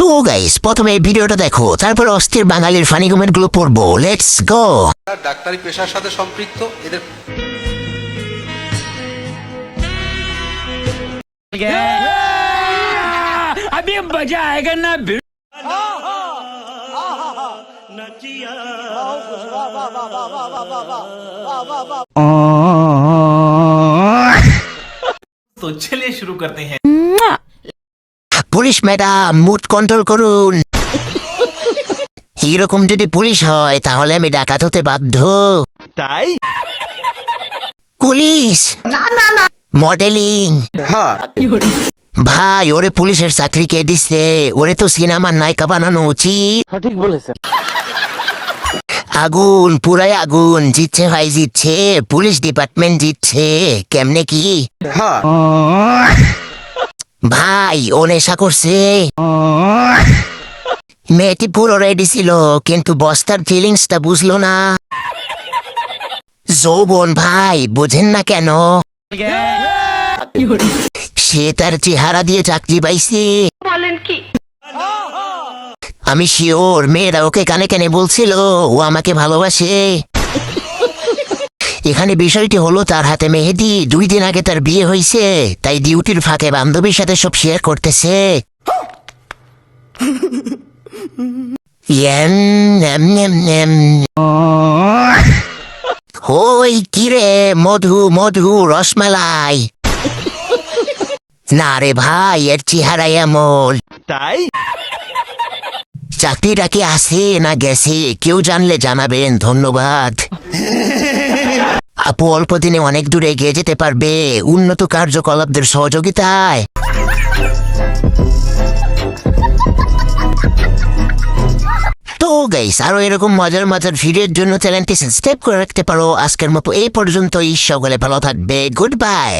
তো গাইস প্রথমে এই ভিডিওটা দেখো, তারপর অস্থির বাঙালির ফানি কমেন্ট গুলো পড়বো। Let's go. ডাক্তারি পেশার সাথে সম্পৃক্ত এদের अभी मजा आएगा ना तो चलिए शुरू करते हैं। পুলিশ ম্যাডাম মুড কন্ট্রোল করুন। এরকম যদি পুলিশ হয় তাহলে আমি ডাকাত হতে বাধ্য। তাই পুলিশ মডেলিং। ভাই ওরে পুলিশের চাকরি কে দিচ্ছে? ওরে তো সিনেমার নায়িকা বানানো উচিত। সঠিক বলেছে। আগুন পুরাই আগুন, জিতছে ভাই জিতছে, পুলিশ ডিপার্টমেন্ট জিতছে। কেমনে কি ভাই ও নেশা করছে? মেয়েটি পুরো রেডি ছিল কিন্তু বস্তার ফিলিংসটা বুঝলো না। যৌবন ভাই বুঝেন না কেন? সে তার চেহারা দিয়ে চাকরি পাইছে। আমি শিওর মেয়েরা ওকে কানে কানে বলছিল ও আমাকে ভালোবাসে। এখানে বিষয়টি হলো তার হাতে মেহেদি, 2 দিন আগে তার বিয়ে হয়েছে, তাই ডিউটির ফাঁকে বান্ধবীর সাথে সব শেয়ার করতেছে। ওই কিরে মধু মধু রসমালাই। না রে ভাই এর চেহারা এমন। তাই চাকরিটা কি আছে না গেছে? কেউ জানলে জানাবেন, ধন্যবাদ। আপু অল্প দিনে অনেক দূরে এগিয়ে যেতে পারবে উন্নত কার্যকলাপদের সহযোগিতায়। তো গাইস আরো এরকম মজার মজার ভিডিওর জন্য চ্যানেলটি সাবস্ক্রাইব করে রাখতে পারো। আজকের মতো এই পর্যন্তই, সকলে ভালো থাকবে, গুড বাই।